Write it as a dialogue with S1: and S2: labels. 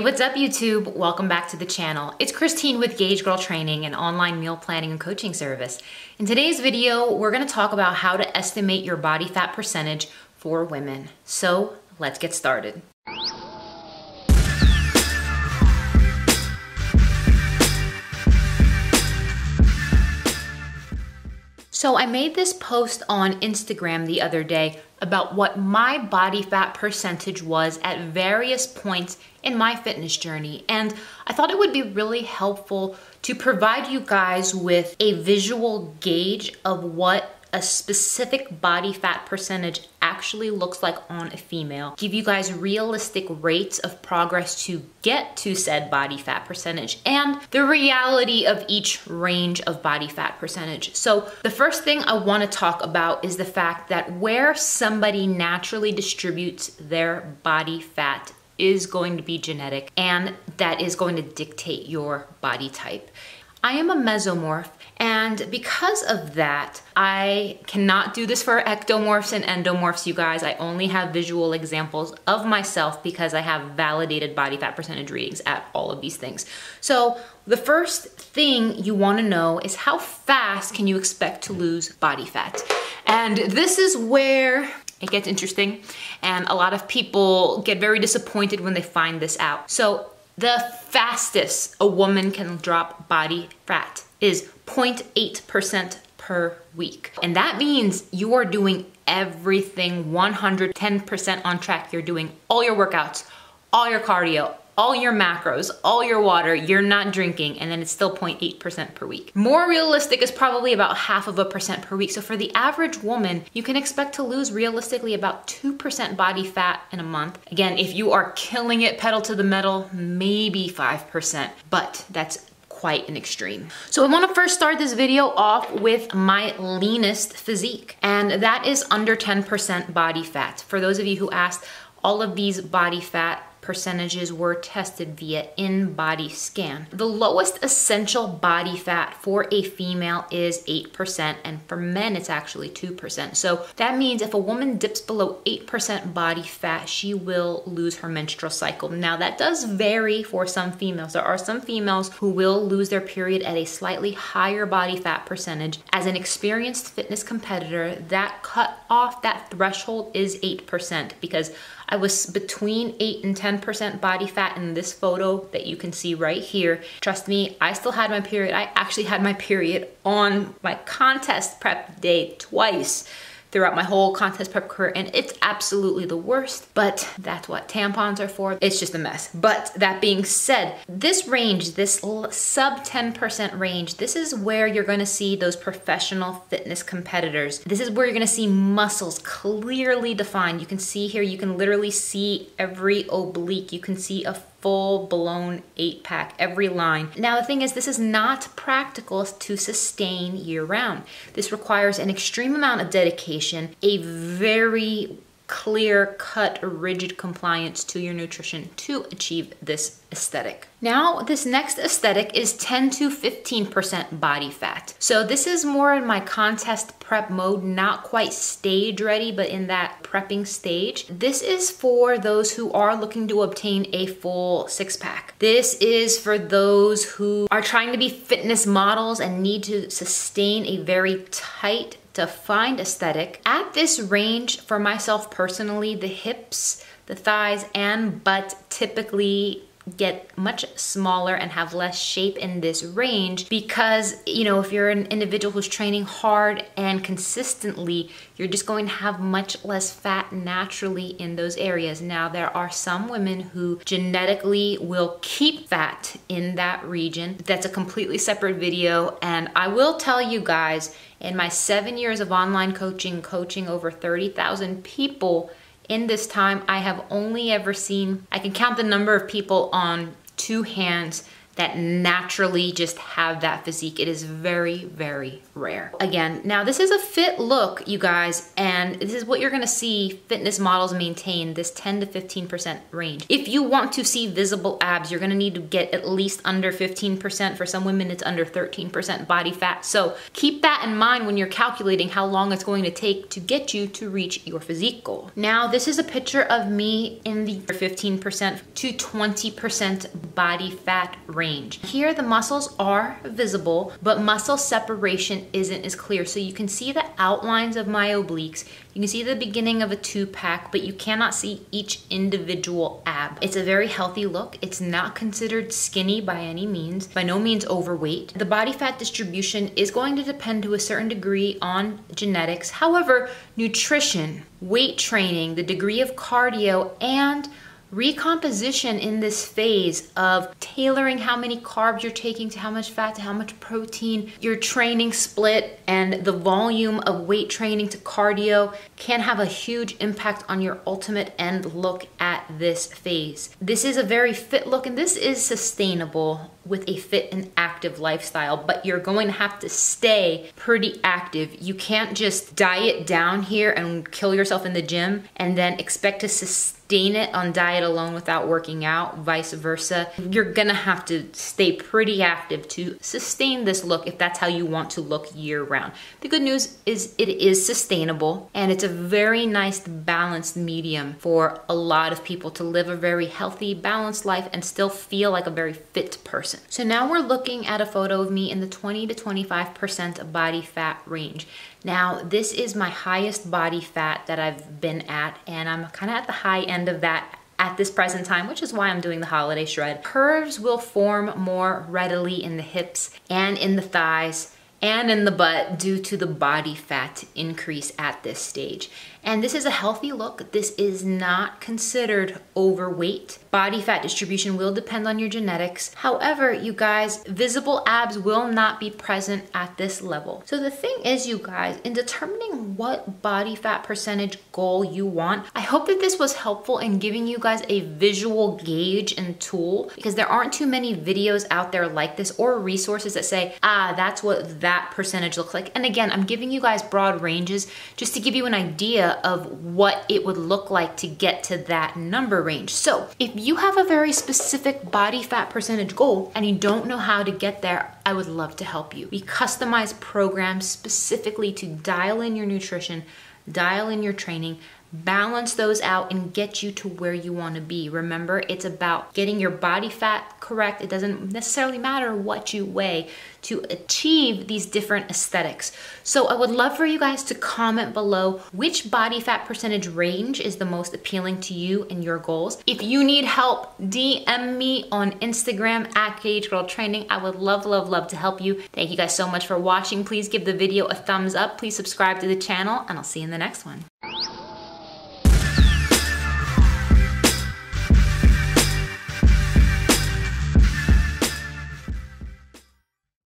S1: What's up YouTube? Welcome back to the channel. It's Christine with Gauge Girl Training, an online meal planning and coaching service. In today's video, we're gonna talk about how to estimate your body fat percentage for women. So let's get started. So I made this post on Instagram the other day about what my body fat percentage was at various points in my fitness journey. And I thought it would be really helpful to provide you guys with a visual gauge of what a specific body fat percentage actually looks like on a female. Give you guys realistic rates of progress to get to said body fat percentage and the reality of each range of body fat percentage. So the first thing I want to talk about is the fact that where somebody naturally distributes their body fat is going to be genetic, and that is going to dictate your body type. I am a mesomorph, and because of that, I cannot do this for ectomorphs and endomorphs, you guys. I only have visual examples of myself because I have validated body fat percentage readings at all of these things. So the first thing you want to know is how fast can you expect to lose body fat? And this is where it gets interesting, and a lot of people get very disappointed when they find this out. So the fastest a woman can drop body fat is 0.8% per week. And that means you are doing everything 110% on track. You're doing all your workouts, all your cardio, all your macros, all your water, you're not drinking, and then it's still 0.8% per week. More realistic is probably about 0.5% per week. So for the average woman, you can expect to lose realistically about 2% body fat in a month. Again, if you are killing it, pedal to the metal, maybe 5%, but that's quite an extreme. So I want to first start this video off with my leanest physique, and that is under 10% body fat. For those of you who asked, all of these body fat percentages were tested via in-body scan. The lowest essential body fat for a female is 8%, and for men it's actually 2%. So that means if a woman dips below 8% body fat, she will lose her menstrual cycle. Now that does vary for some females. There are some females who will lose their period at a slightly higher body fat percentage. As an experienced fitness competitor, that cutoff, that threshold is 8%, because I was between 8 and 10% body fat in this photo that you can see right here. Trust me, I still had my period. I actually had my period on my contest prep day twice throughout my whole contest prep career, and it's absolutely the worst, but that's what tampons are for. It's just a mess. But that being said, this range, this sub 10% range, this is where you're gonna see those professional fitness competitors. This is where you're gonna see muscles clearly defined. You can see here, you can literally see every oblique. You can see a full-blown 8-pack, every line. Now the thing is, this is not practical to sustain year-round. This requires an extreme amount of dedication, a very clear-cut, rigid compliance to your nutrition to achieve this aesthetic. Now, this next aesthetic is 10 to 15% body fat. So this is more in my contest prep mode, not quite stage ready, but in that prepping stage. This is for those who are looking to obtain a full six-pack. This is for those who are trying to be fitness models and need to sustain a very tight, defined aesthetic. At this range, for myself personally, the hips, the thighs, and butt typically get much smaller and have less shape in this range because, you know, if you're an individual who's training hard and consistently, you're just going to have much less fat naturally in those areas. Now, there are some women who genetically will keep fat in that region. That's a completely separate video, and I will tell you guys, in my 7 years of online coaching over 30,000 people, in this time, I have only ever seen, I can count the number of people on 2 hands that naturally just have that physique. It is very, very rare. Again, now this is a fit look, you guys, and this is what you're gonna see fitness models maintain, this 10 to 15% range. If you want to see visible abs, you're gonna need to get at least under 15%. For some women, it's under 13% body fat. So keep that in mind when you're calculating how long it's going to take to get you to reach your physique goal. Now, this is a picture of me in the 15% to 20% body fat range. Here, the muscles are visible, but muscle separation isn't as clear. So you can see the outlines of my obliques. You can see the beginning of a 2-pack, but you cannot see each individual ab. It's a very healthy look. It's not considered skinny by any means, by no means overweight. The body fat distribution is going to depend to a certain degree on genetics. However, nutrition, weight training, the degree of cardio, and recomposition in this phase of tailoring how many carbs you're taking to how much fat to how much protein, your training split, and the volume of weight training to cardio can have a huge impact on your ultimate end look at this phase. This is a very fit look, and this is sustainable with a fit and active lifestyle, but you're going to have to stay pretty active. You can't just diet down here and kill yourself in the gym and then expect to sustain it on diet alone without working out, vice versa. You're gonna have to stay pretty active to sustain this look if that's how you want to look year round. The good news is it is sustainable, and it's a very nice balanced medium for a lot of people to live a very healthy, balanced life and still feel like a very fit person. So now we're looking at a photo of me in the 20 to 25% body fat range. Now, this is my highest body fat that I've been at, and I'm kind of at the high end of that at this present time, which is why I'm doing the holiday shred. Curves will form more readily in the hips and in the thighs and in the butt due to the body fat increase at this stage. And this is a healthy look. This is not considered overweight. Body fat distribution will depend on your genetics. However, you guys, visible abs will not be present at this level. So the thing is, you guys, in determining what body fat percentage goal you want, I hope that this was helpful in giving you guys a visual gauge and tool, because there aren't too many videos out there like this or resources that say, that's what that percentage looks like. And again, I'm giving you guys broad ranges just to give you an idea of what it would look like to get to that number range. So if you have a very specific body fat percentage goal and you don't know how to get there, I would love to help you. We customize programs specifically to dial in your nutrition, dial in your training, balance those out, and get you to where you want to be. Remember, it's about getting your body fat correct. It doesn't necessarily matter what you weigh to achieve these different aesthetics. So I would love for you guys to comment below which body fat percentage range is the most appealing to you and your goals. If you need help, DM me on Instagram at CageGirlTraining. I would love, love, love to help you. Thank you guys so much for watching. Please give the video a thumbs up. Please subscribe to the channel, and I'll see you in the next one.